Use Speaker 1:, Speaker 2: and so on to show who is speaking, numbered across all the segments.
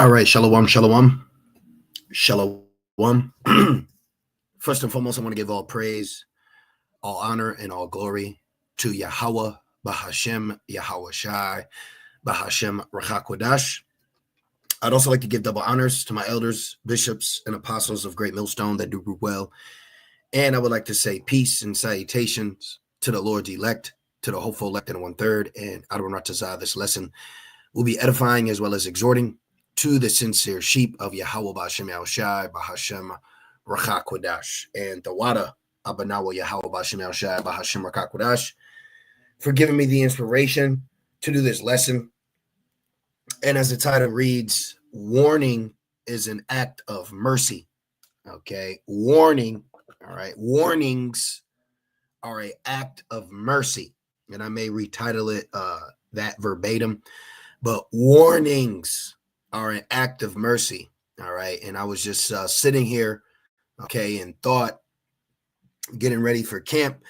Speaker 1: All right, shalom, shalom, shalom. First and foremost, I want to give all praise, all honor, and all glory to Yahweh, Bahashem, Yahweh Shai, Bahashem, Rachakwadash. I'd also like to give double honors to my elders, bishops, and apostles of Great Millstone that do well. And I would like to say peace and salutations to the Lord's elect, to the hopeful elect in 1/3. And Adon Ratazah, this lesson will be edifying as well as exhorting to the sincere sheep of Yahweh Bashem Yahushai Bahashem Rachakwadash and Tawada Abanawa Yahweh Bashem Yahushai Bahashem Rachakwadash for giving me the inspiration to do this lesson. And as the title reads, warning is an act of mercy. Okay, warning. All right, warnings are an act of mercy, and I may retitle it that verbatim, but warnings are an act of mercy. All right. And I was just sitting here, okay, and thought, getting ready for camp,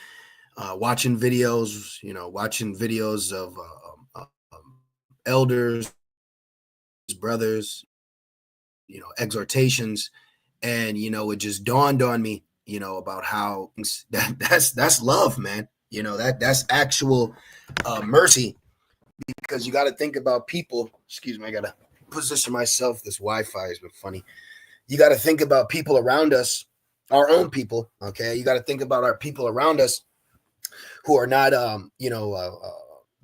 Speaker 1: watching videos, watching videos of elders, brothers, exhortations. And, it just dawned on me, about how that's love, man. That's actual mercy, because you got to think about people. Excuse me, I got to position myself. This Wi-Fi has been funny. You got to think about people around us, our own people. Okay, you got to think about our people around us who are not,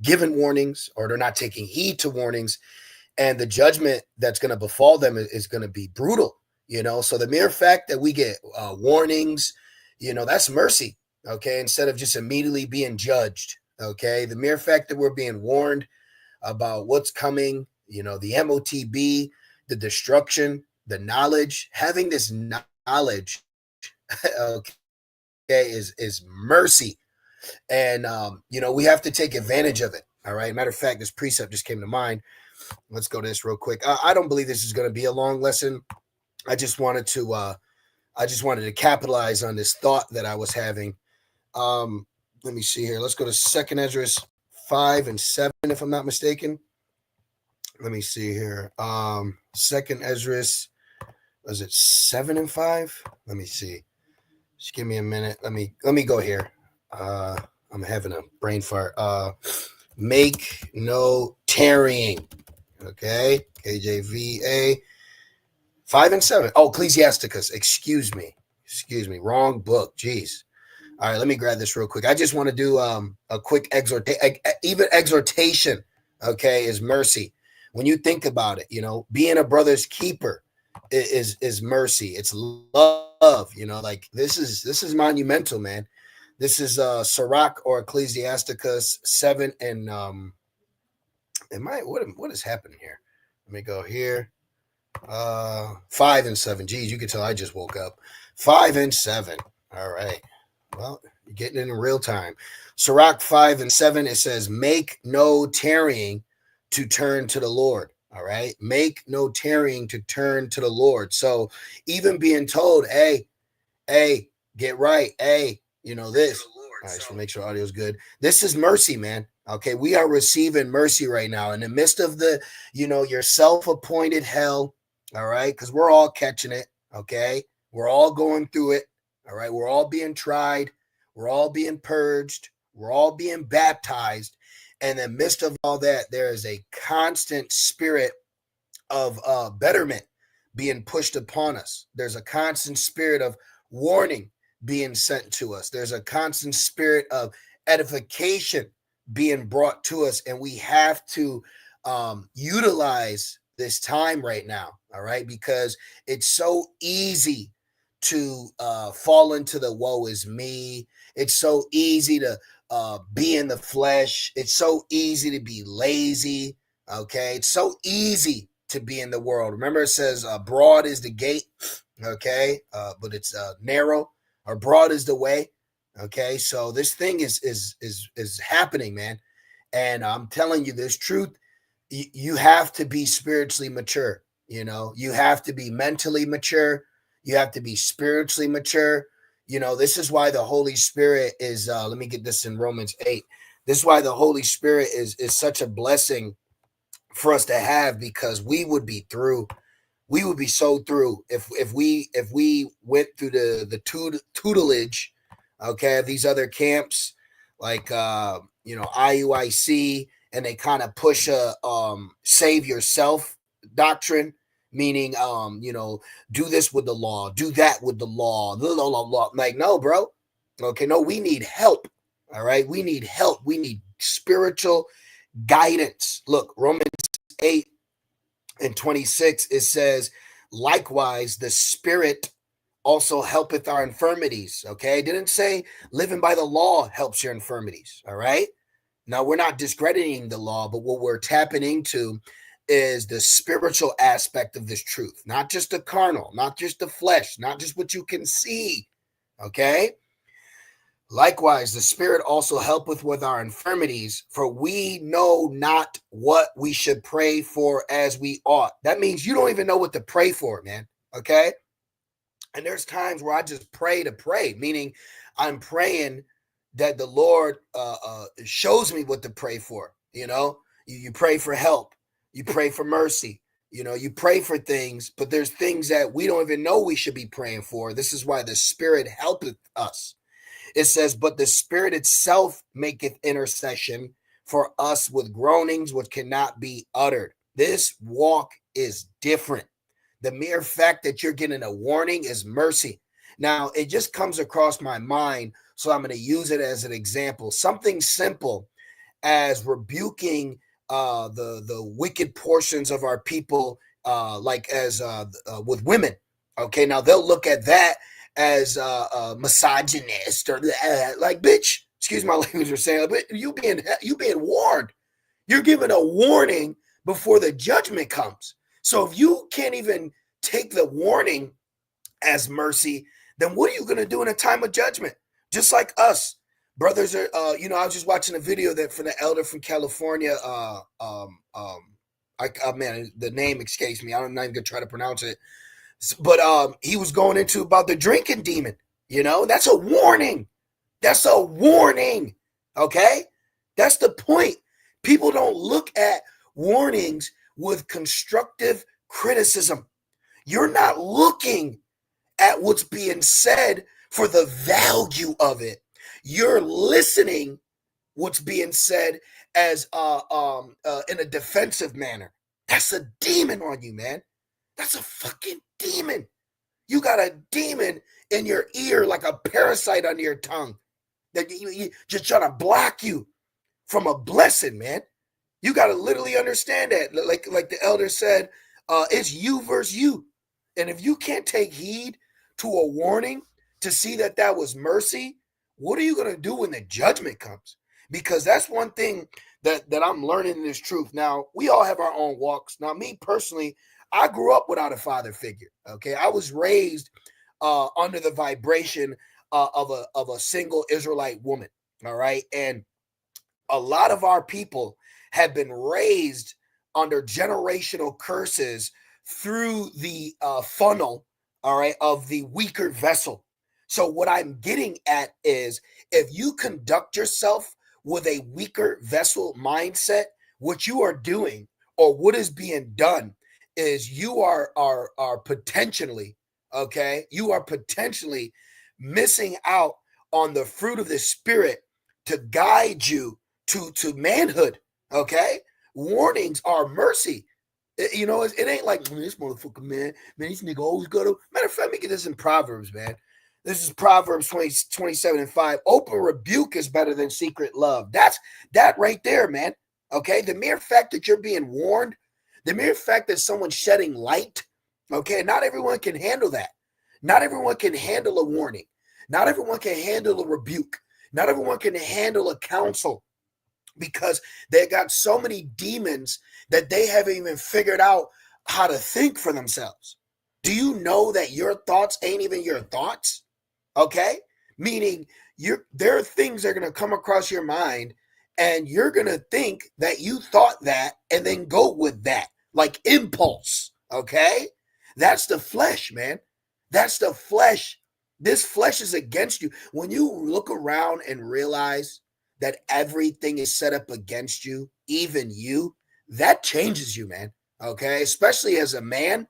Speaker 1: given warnings, or they're not taking heed to warnings, and the judgment that's going to befall them is going to be brutal. So the mere fact that we get warnings, that's mercy. Okay, instead of just immediately being judged. Okay, the mere fact that we're being warned about what's coming, the MOTB, the destruction, the knowledge, having this knowledge, okay, is mercy. And, we have to take advantage of it. All right. Matter of fact, this precept just came to mind. Let's go to this real quick. I don't believe this is going to be a long lesson. I just wanted to capitalize on this thought that I was having. Let me see here. Let's go to 2nd Ezra 5 and 7, if I'm not mistaken. Let me see here. 2nd Ezra, was it 7 and 5? Let me see. Just give me a minute. Let me go here. I'm having a brain fart. Make no tarrying. Okay. KJVA 5 and 7. Oh, Ecclesiasticus. Excuse me. Wrong book. Jeez. All right, let me grab this real quick. I just want to do a quick exhortation, okay, is mercy. When you think about it, being a brother's keeper is mercy. It's love, like this is monumental, man. This is Sirach or Ecclesiasticus 7 and what is happening here? Let me go here. 5 and 7. Geez, you can tell I just woke up. 5 and 7. All right. Well, you're getting it in real time. Sirach 5 and 7, it says, make no tarrying to turn to the Lord. All right. Make no tarrying to turn to the Lord. So even being told, hey, get right. Hey, this. All right. So make sure audio is good. This is mercy, man. Okay. We are receiving mercy right now in the midst of the, your self-appointed hell. All right. Because we're all catching it. Okay. We're all going through it. All right. We're all being tried. We're all being purged. We're all being baptized. And in the midst of all that, there is a constant spirit of betterment being pushed upon us. There's a constant spirit of warning being sent to us. There's a constant spirit of edification being brought to us. And we have to utilize this time right now. All right. Because it's so easy to fall into the woe is me. It's so easy to be in the flesh. It's so easy to be lazy. Okay. It's so easy to be in the world. Remember, it says broad is the gate. Okay. But it's narrow, or broad is the way. Okay. So this thing is happening, man. And I'm telling you this truth. You have to be spiritually mature. You have to be mentally mature. You have to be spiritually mature. This is why the Holy Spirit is, let me get this in Romans 8. This is why the Holy Spirit is such a blessing for us to have, because we would be through. We would be so through if we went through the tutelage, okay, of these other camps like IUIC, and they kind of push a save yourself doctrine, meaning do this with the law, do that with the law, like, no, bro. Okay, no, we need help. All right, we need help. We need spiritual guidance. Look, Romans 8 and 26, it says, likewise, the Spirit also helpeth our infirmities. Okay, it didn't say living by the law helps your infirmities. All right, now we're not discrediting the law, but what we're tapping into is the spiritual aspect of this truth, not just the carnal, not just the flesh, not just what you can see. Okay, likewise, the Spirit also helpeth with our infirmities, for we know not what we should pray for as we ought. That means you don't even know what to pray for, man. Okay. And there's times where I just pray to pray, meaning I'm praying that the Lord shows me what to pray for. You pray for help, you pray for mercy, you pray for things, but there's things that we don't even know we should be praying for. This is why the Spirit helpeth us. It says, but the Spirit itself maketh intercession for us with groanings which cannot be uttered. This walk is different. The mere fact that you're getting a warning is mercy. Now, it just comes across my mind, so I'm going to use it as an example. Something simple as rebuking the wicked portions of our people, like as with women. Okay, now they'll look at that as misogynist or like, bitch, excuse my language for saying, but you being warned. You're given a warning before the judgment comes. So if you can't even take the warning as mercy, then what are you going to do in a time of judgment? Just like us, brothers are. I was just watching a video that from the elder from California. Man, the name escapes me. I'm not even gonna try to pronounce it. But he was going into about the drinking demon. That's a warning. That's a warning. Okay, that's the point. People don't look at warnings with constructive criticism. You're not looking at what's being said for the value of it. You're listening what's being said as in a defensive manner. That's a demon on you, man. That's a fucking demon. You got a demon in your ear like a parasite under your tongue that you just trying to block you from a blessing, man. You got to literally understand that. Like the elder said, it's you versus you. And if you can't take heed to a warning to see that that was mercy, what are you going to do when the judgment comes? Because that's one thing that I'm learning in this truth. Now, we all have our own walks. Now, me personally, I grew up without a father figure. Okay, I was raised under the vibration of a single Israelite woman. All right, and a lot of our people have been raised under generational curses through the funnel, all right, of the weaker vessel. So what I'm getting at is, if you conduct yourself with a weaker vessel mindset, what you are doing or what is being done is you are potentially, okay, you are potentially missing out on the fruit of the Spirit to guide you to manhood. Okay, warnings are mercy. It ain't like, this motherfucker, man, this nigga always go to. Matter of fact, let me get this in Proverbs, man. This is Proverbs 27:5. Open rebuke is better than secret love. That's that right there, man. Okay, the mere fact that you're being warned, the mere fact that someone's shedding light, okay, not everyone can handle that. Not everyone can handle a warning. Not everyone can handle a rebuke. Not everyone can handle a counsel, because they got so many demons that they haven't even figured out how to think for themselves. Do you know that your thoughts ain't even your thoughts? Okay? Meaning there are things that are going to come across your mind, and you're going to think that you thought that and then go with that, like impulse. Okay? That's the flesh, man. That's the flesh. This flesh is against you. When you look around and realize that everything is set up against you, even you, that changes you, man. Okay. Especially as a man,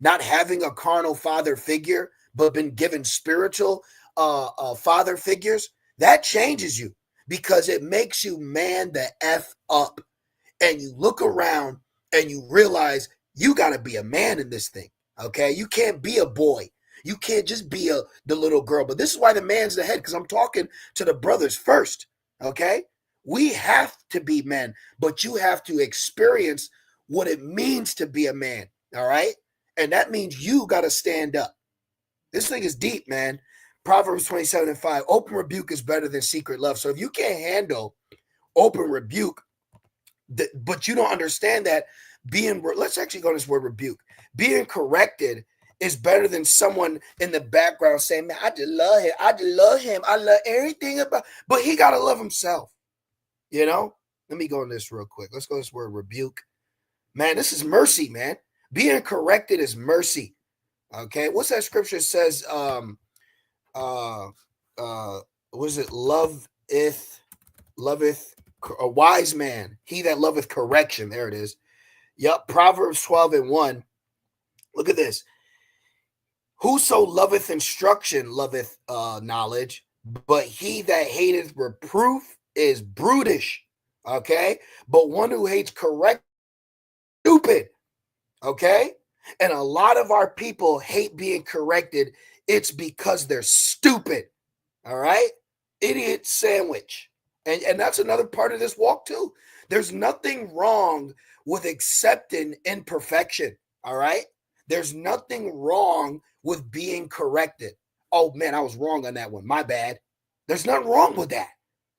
Speaker 1: not having a carnal father figure, but been given spiritual father figures, that changes you because it makes you man the F up. And you look around and you realize you got to be a man in this thing. Okay. You can't be a boy. You can't just be the little girl. But this is why the man's the head, because I'm talking to the brothers first. Okay. We have to be men, but you have to experience what it means to be a man. All right. And that means you got to stand up. This thing is deep, man. Proverbs 27:5. Open rebuke is better than secret love. So if you can't handle open rebuke, but you don't understand that let's actually go to this word rebuke. Being corrected is better than someone in the background saying, man, I just love him. I just love him. I love everything about, but he got to love himself. You know, let me go on this real quick. Let's go to this word rebuke. Man, this is mercy, man. Being corrected is mercy. Okay. What's that scripture says? What is it? Loveth a wise man, he that loveth correction. There it is. Yep. Proverbs 12:1. Look at this. Whoso loveth instruction loveth knowledge, but he that hateth reproof is brutish. Okay. But one who hates correct, stupid. Okay. And a lot of our people hate being corrected. It's because they're stupid. All right. Idiot sandwich. And that's another part of this walk too. There's nothing wrong with accepting imperfection. All right. There's nothing wrong with being corrected. Oh man, I was wrong on that one. My bad. There's nothing wrong with that.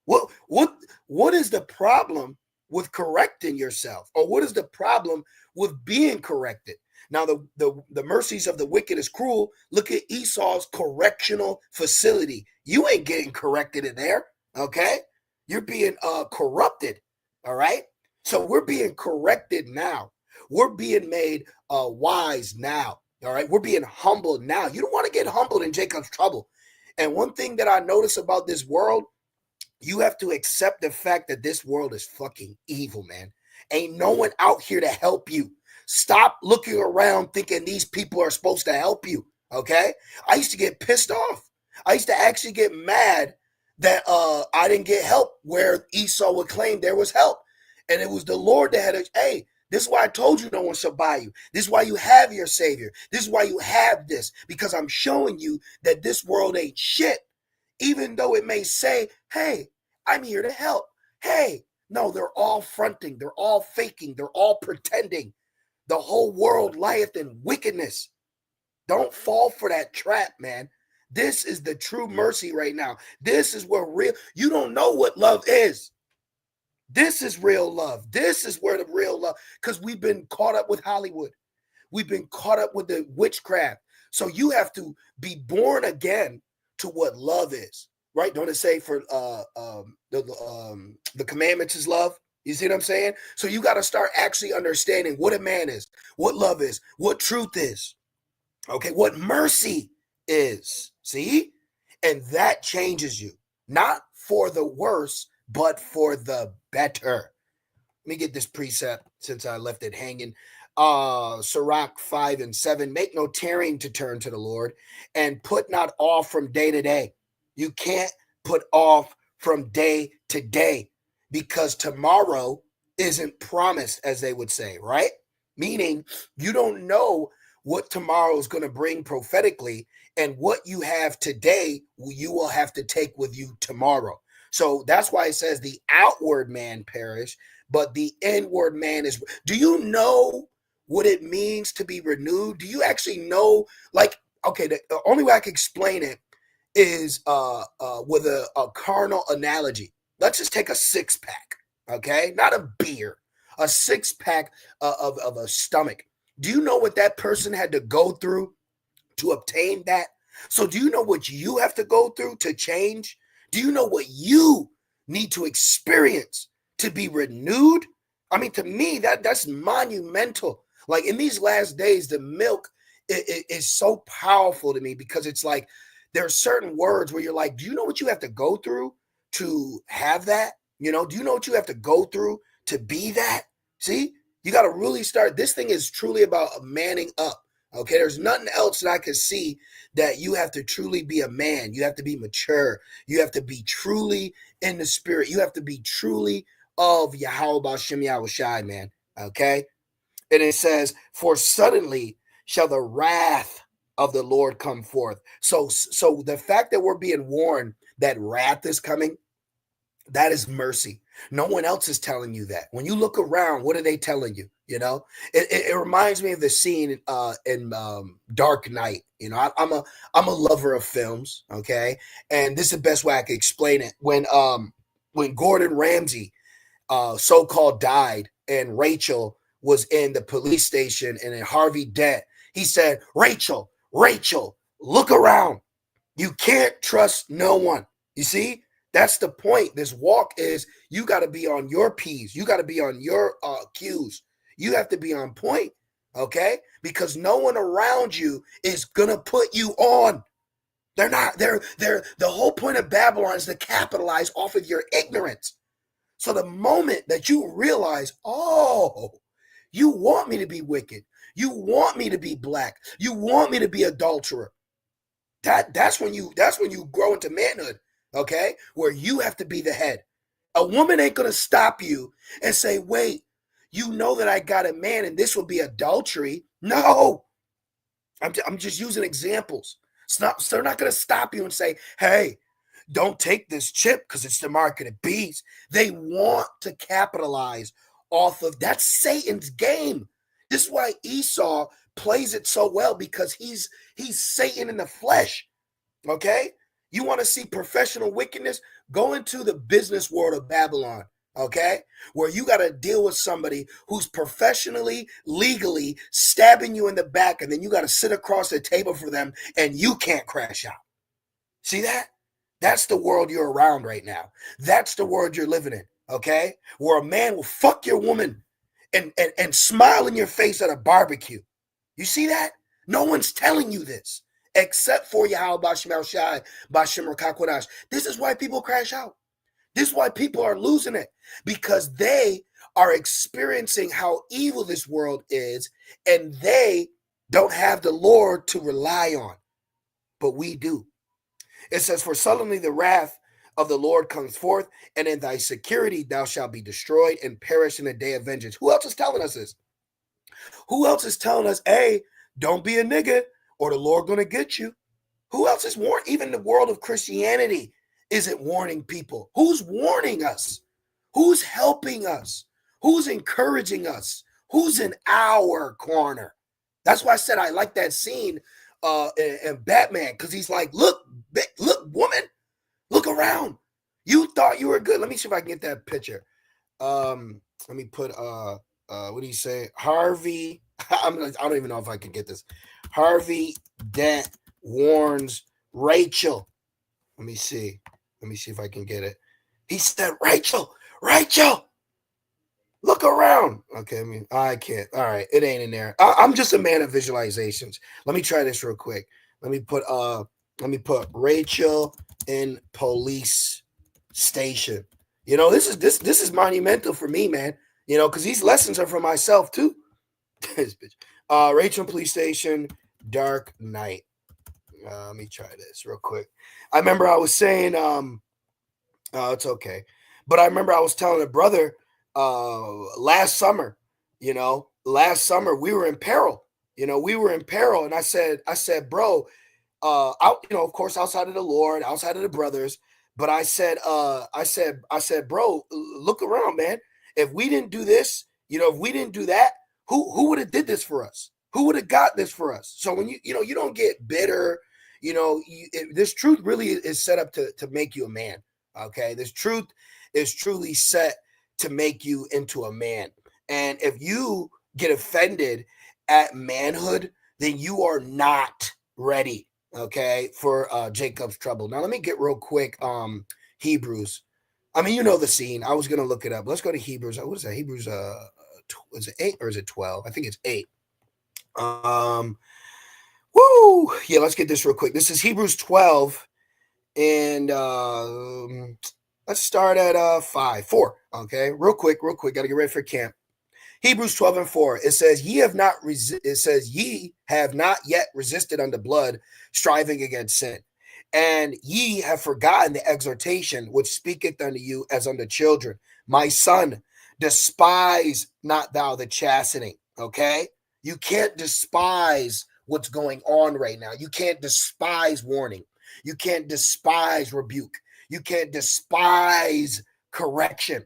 Speaker 1: What is the problem with correcting yourself? Or what is the problem with being corrected? Now, the mercies of the wicked is cruel. Look at Esau's correctional facility. You ain't getting corrected in there. Okay. You're being corrupted. All right. So we're being corrected now. We're being made wise now. All right. We're being humbled now. You don't want to get humbled in Jacob's trouble. And one thing that I notice about this world, you have to accept the fact that this world is fucking evil, man. Ain't no one out here to help you. Stop looking around thinking these people are supposed to help you. Okay. I used to get pissed off. I used to actually get mad that I didn't get help where Esau would claim there was help. And it was the Lord that had hey, this is why I told you no one shall buy you. This is why you have your Savior. This is why you have this, because I'm showing you that this world ain't shit. Even though it may say, hey, I'm here to help. Hey, no, they're all fronting. They're all faking. They're all pretending. The whole world lieth in wickedness. Don't fall for that trap, man. This is the true mercy right now. This is where you don't know what love is. This is real love. This is where the real love, because we've been caught up with Hollywood. We've been caught up with the witchcraft. So you have to be born again to what love is, right? Don't it say for the commandments is love? You see what I'm saying? So you got to start actually understanding what a man is, what love is, what truth is, okay, what mercy is. See? And that changes you, not for the worse, but for the better. Let me get this precept since I left it hanging. Sirach 5:7. Make no tarrying to turn to the Lord, and put not off from day to day. You can't put off from day to day, because tomorrow isn't promised, as they would say, right? Meaning you don't know what tomorrow is going to bring prophetically, and what you have today, you will have to take with you tomorrow. So that's why it says the outward man perish, but the inward man is. Do you know what it means to be renewed? Do you actually know? Like, okay, the only way I can explain it is with a carnal analogy. Let's just take a 6-pack, okay? Not a beer, a 6-pack of a stomach. Do you know what that person had to go through to obtain that? So do you know what you have to go through to change? Do you know what you need to experience to be renewed? I mean, to me, that's monumental. Like in these last days, the milk is so powerful to me, because it's like there are certain words where you're like, do you know what you have to go through to have that? You know, do you know what you have to go through to be that. See, you got to really start. This thing is truly about manning up. Okay, there's nothing else that I can see that you have to truly be a man. You have to be mature. You have to be truly in the spirit. You have to be truly of Yahweh Shem Yahushai, man. Okay, and it says, "For suddenly shall the wrath of the Lord come forth." So the fact that we're being warned that wrath is coming, that is mercy. No one else is telling you that. When you look around, what are they telling you? You know, it reminds me of the scene in Dark Knight. You know, I'm a lover of films. Okay, and this is the best way I can explain it. When Gordon Ramsay so-called died, and Rachel was in the police station, and then Harvey Dent, he said, Rachel, look around. You can't trust no one. You see? That's the point. This walk is you got to be on your P's. You got to be on your Q's. You have to be on point, okay? Because no one around you is going to put you on. They're not. They're the whole point of Babylon is to capitalize off of your ignorance. So the moment that you realize, oh, you want me to be wicked. You want me to be black. You want me to be adulterer. That's when you grow into manhood. Okay, where you have to be the head. A woman ain't gonna stop you and say, wait, you know that I got a man and this will be adultery. No, I'm just using examples. They're not gonna stop you and say, hey, don't take this chip because it's the mark of the beast. They want to capitalize off of that's Satan's game. This is why Esau plays it so well, because he's Satan in the flesh. Okay? You want to see professional wickedness? Go into the business world of Babylon, okay? Where you got to deal with somebody who's professionally, legally stabbing you in the back, and then you got to sit across the table for them, and you can't crash out. See that? That's the world you're around right now. That's the world you're living in, okay? Where a man will fuck your woman and smile in your face at a barbecue. You see that? No one's telling you this. Except for Yahweh Bashim Shai, Bashim Rakakwadash. This is why people crash out. This is why people are losing it. Because they are experiencing how evil this world is, and they don't have the Lord to rely on. But we do. It says, for suddenly the wrath of the Lord comes forth, and in thy security thou shalt be destroyed and perish in the day of vengeance. Who else is telling us this? Who else is telling us, hey, don't be a nigga, or the Lord gonna get you? Who else is warning? Even the world of Christianity isn't warning people. Who's warning us? Who's helping us? Who's encouraging us? Who's in our corner? That's why I said I like that scene in Batman, because he's like, look, woman, look around. You thought you were good. Let me see if I can get that picture. Let me put what do you say? Harvey. I don't even know if I can get this. Harvey Dent warns Rachel. Let me see if I can get it. He said, Rachel, look around. Okay, I can't. All right, it ain't in there. I'm just a man of visualizations. Let me try this real quick. Let me put Rachel in police station. You know, this is monumental for me, man. You know, because these lessons are for myself too. This bitch. Rachel police station, Dark Knight. Let me try this real quick. I remember I was saying, it's okay, but I remember I was telling a brother, last summer we were in peril. And I said, bro, of course, outside of the Lord, outside of the brothers, but I said, bro, look around, man. If we didn't do this, if we didn't do that, who would have did this for us? Who would have got this for us? So when you don't get bitter, this truth really is set up to make you a man. Okay, this truth is truly set to make you into a man. And if you get offended at manhood, then you are not ready, okay, for Jacob's trouble. Now let me get real quick Hebrews. I mean, you know the scene. I was gonna look it up. Let's go to Hebrews. What is that? Hebrews is it 8 or is it 12? I think it's 8. Yeah, let's get this real quick. This is Hebrews 12 and Let's start at 4. Okay, real quick. Got to get ready for camp. Hebrews 12:4. It says, ye have not yet resisted unto blood, striving against sin. And ye have forgotten the exhortation which speaketh unto you as unto children. My son, despise not thou the chastening. Okay? You can't despise what's going on right now. You can't despise warning. You can't despise rebuke. You can't despise correction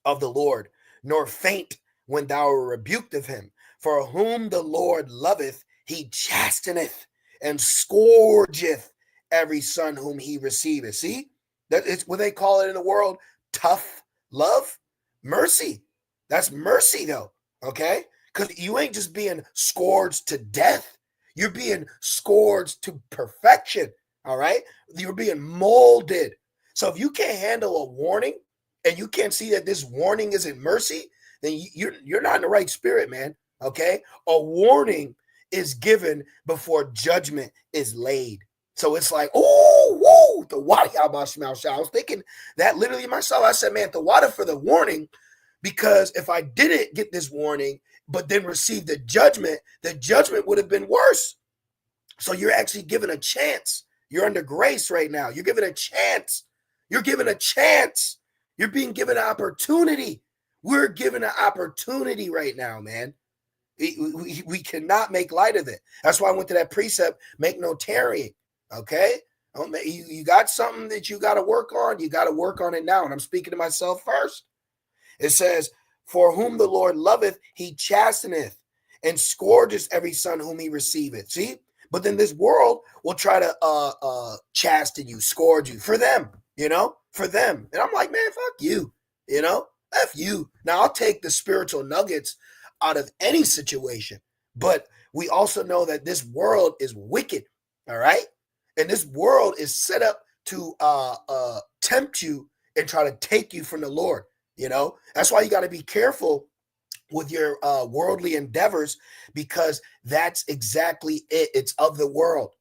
Speaker 1: of the Lord, nor faint when thou art rebuked of him. For whom the Lord loveth, he chasteneth and scourgeth every son whom he receiveth. See, that is what they call it in the world: tough love, mercy. That's mercy, though. Okay, because you ain't just being scourged to death; you're being scourged to perfection. All right, you're being molded. So if you can't handle a warning, and you can't see that this warning isn't mercy, then you're not in the right spirit, man. Okay, a warning is given before judgment is laid. So it's like, oh, whoa, the water. I was thinking that literally myself. I said, man, the water for the warning, because if I didn't get this warning, but then receive the judgment would have been worse. So you're actually given a chance. You're under grace right now. You're given a chance. You're given a chance. You're being given an opportunity. We're given an opportunity right now, man. We cannot make light of it. That's why I went to that precept, make no tarrying. Okay? You got something that you got to work on. You got to work on it now. And I'm speaking to myself first. It says, for whom the Lord loveth, he chasteneth and scourges every son whom he receiveth. See? But then this world will try to chasten you, scourge you for them, for them. And I'm like, man, fuck you, F you. Now, I'll take the spiritual nuggets out of any situation, but we also know that this world is wicked, all right? And this world is set up to tempt you and try to take you from the Lord, That's why you got to be careful with your worldly endeavors, because that's exactly it. It's of the world.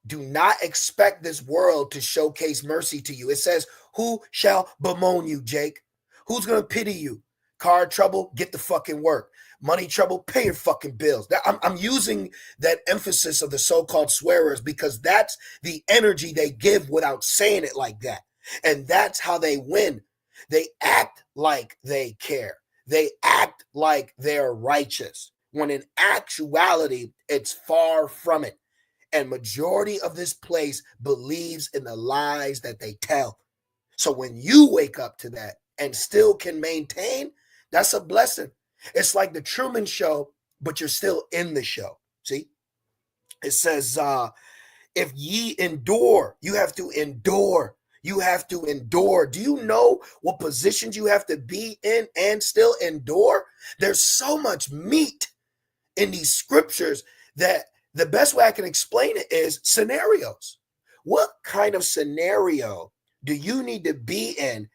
Speaker 1: Do not expect this world to showcase mercy to you. It says, who shall bemoan you, Jake? Who's going to pity you? Car trouble, get the fucking work. Money trouble, pay your fucking bills. I'm using that emphasis of the so-called swearers because that's the energy they give without saying it like that. And that's how they win. They act like they care. They act like they're righteous, when in actuality, it's far from it. And majority of this place believes in the lies that they tell. So when you wake up to that and still can maintain, that's a blessing. It's like the Truman Show, but you're still in the show. See? It says, if ye endure, you have to endure. You have to endure. Do you know what positions you have to be in and still endure? There's so much meat in these scriptures that the best way I can explain it is scenarios. What kind of scenario do you need to be in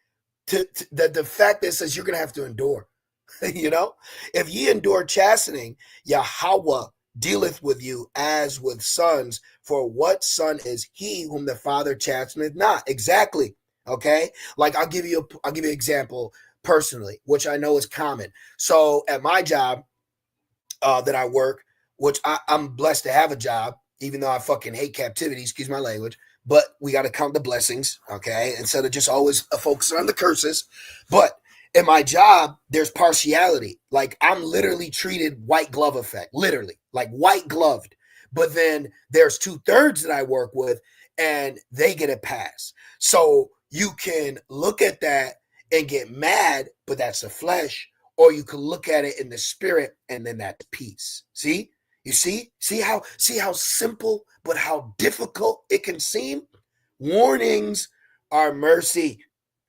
Speaker 1: to the fact that says you're going to have to endure? If ye endure chastening, Yahweh dealeth with you as with sons. For what son is he whom the father chasteneth not? Exactly. Okay. Like I'll give you an example personally, which I know is common. So at my job that I work, which I'm blessed to have a job, even though I fucking hate captivity, excuse my language, but we got to count the blessings. Okay. Instead of just always focusing on the curses. But in my job, there's partiality. Like I'm literally treated white glove effect, literally like white gloved. But then there's 2/3 that I work with and they get a pass. So you can look at that and get mad, but that's the flesh. Or you can look at it in the spirit and then that's peace. See? You see how simple, but how difficult it can seem? Warnings are mercy.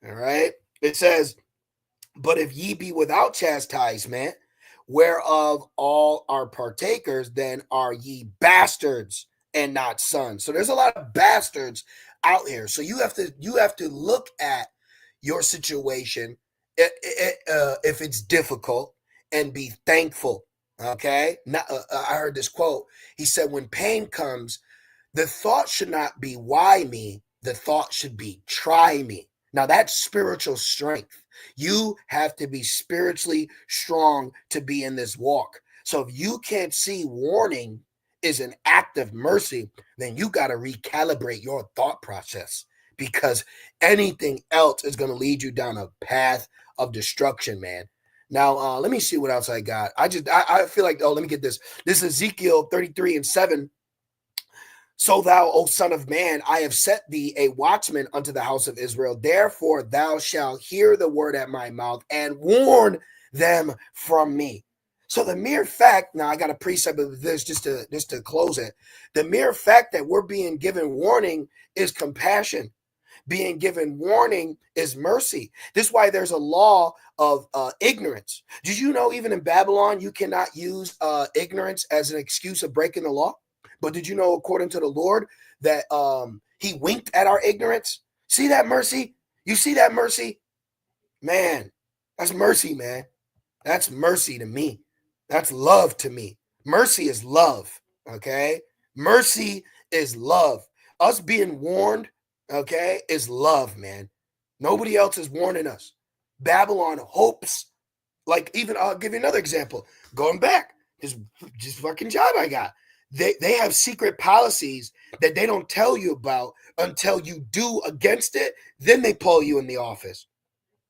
Speaker 1: All right. It says, but if ye be without chastisement, whereof all are partakers, then are ye bastards and not sons. So there's a lot of bastards out here. So you have to look at your situation if it's difficult and be thankful. Okay. Now, I heard this quote. He said, when pain comes, the thought should not be why me. The thought should be try me. Now that's spiritual strength. You have to be spiritually strong to be in this walk. So if you can't see warning is an act of mercy, then you got to recalibrate your thought process, because anything else is going to lead you down a path of destruction, man. Now, let me see what else I got. I feel like, let me get this. This is Ezekiel 33:7. So thou, O son of man, I have set thee a watchman unto the house of Israel. Therefore thou shalt hear the word at my mouth and warn them from me. So the mere fact, now I got a precept of this just to close it. The mere fact that we're being given warning is compassion. Being given warning is mercy. This is why there's a law of ignorance. Did you know even in Babylon, you cannot use ignorance as an excuse of breaking the law? But did you know, according to the Lord, that he winked at our ignorance? See that mercy? You see that mercy? Man, that's mercy, man. That's mercy to me. That's love to me. Mercy is love, okay? Mercy is love. Us being warned, okay, is love, man. Nobody else is warning us. Babylon hopes, like, even I'll give you another example. Going back, just fucking job I got. They have secret policies that they don't tell you about until you do against it. Then they pull you in the office.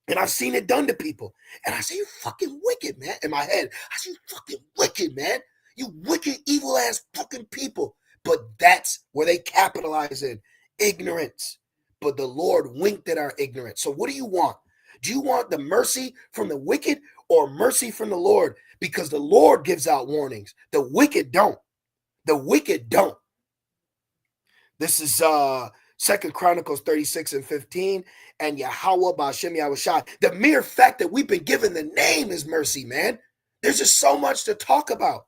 Speaker 1: And I've seen it done to people. And I say, you fucking wicked, man. In my head, I say, you fucking wicked, man. You wicked, evil ass fucking people. But that's where they capitalize in ignorance. But the Lord winked at our ignorance. So what do you want? Do you want the mercy from the wicked or mercy from the Lord? Because the Lord gives out warnings. The wicked don't. The wicked don't. This is Second Chronicles 36:15. And Yahweh Ba'Shem Yahushai. The mere fact that we've been given the name is mercy, man. There's just so much to talk about.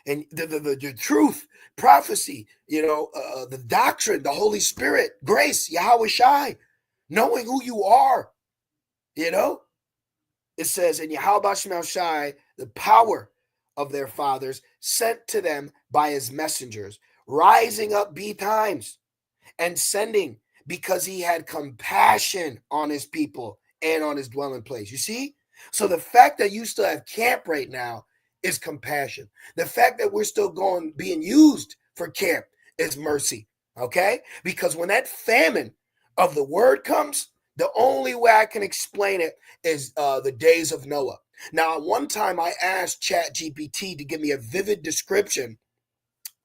Speaker 1: And the truth, prophecy, the doctrine, the Holy Spirit, grace, Yahushai, knowing who you are, It says, in Yahweh Ba'Shem Yahushai, the power of their fathers sent to them by his messengers, rising up betimes and sending, because he had compassion on his people and on his dwelling place. You see? So the fact that you still have camp right now is compassion. The fact that we're still being used for camp is mercy. Okay? Because when that famine of the word comes, the only way I can explain it is the days of Noah. Now, one time I asked ChatGPT to give me a vivid description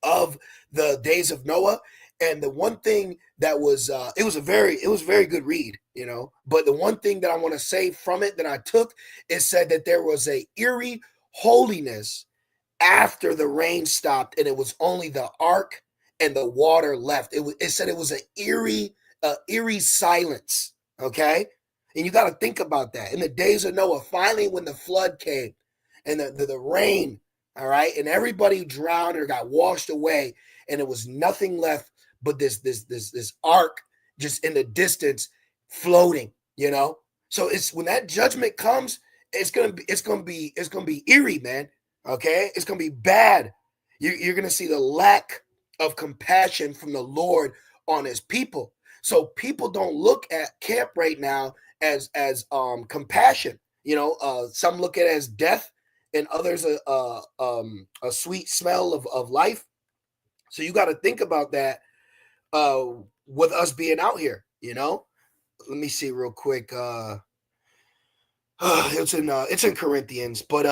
Speaker 1: of the days of Noah, and the one thing that was it was a very good read, But the one thing that I want to say from it that I took, it said that there was a eerie holiness after the rain stopped, and it was only the ark and the water left. It said it was an eerie silence. Okay. And you got to think about that. In the days of Noah, finally, when the flood came and the rain, all right, and everybody drowned or got washed away, and there was nothing left but this ark just in the distance floating, So it's when that judgment comes, it's gonna be eerie, man. Okay, it's gonna be bad. You're gonna see the lack of compassion from the Lord on his people. So people don't look at camp right now as compassion. Some look at it as death, and others a sweet smell of life. So you got to think about that with us being out here. Let me see real quick. It's in Corinthians, but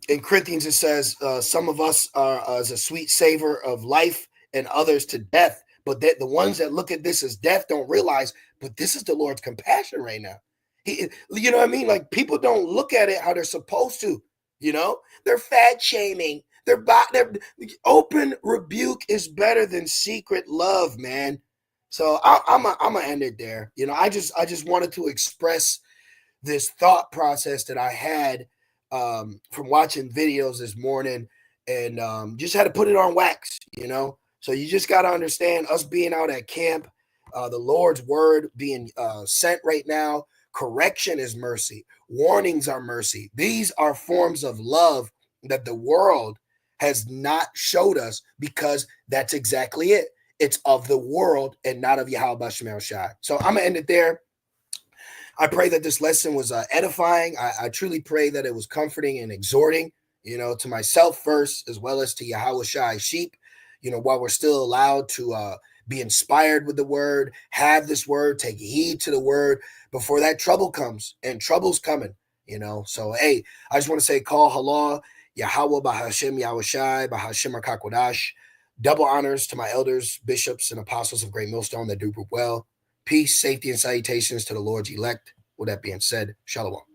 Speaker 1: in Corinthians it says some of us are as a sweet savor of life, and others to death. But the ones that look at this as death don't realize, but this is the Lord's compassion right now. You know what I mean? Like, people don't look at it how they're supposed to. They're fat shaming. Their open rebuke is better than secret love, man. So I'm gonna end it there. I just wanted to express this thought process that I had from watching videos this morning, and just had to put it on wax. So you just got to understand, us being out at camp, the Lord's word being sent right now. Correction is mercy. Warnings are mercy. These are forms of love that the world has not showed us, because that's exactly it. It's of the world and not of Yahweh Bashem El Shai. So I'm going to end it there. I pray that this lesson was edifying. I truly pray that it was comforting and exhorting, to myself first, as well as to Yahweh Shai sheep, while we're still allowed to be inspired with the word, have this word, take heed to the word before that trouble comes, and trouble's coming, So, hey, I just want to say, call halal, Yahweh Bahashem Yahweh Shai, Bahashem HaKakwadash. Double honors to my elders, bishops, and apostles of Great Millstone that do well. Peace, safety, and salutations to the Lord's elect. With that being said, shalom.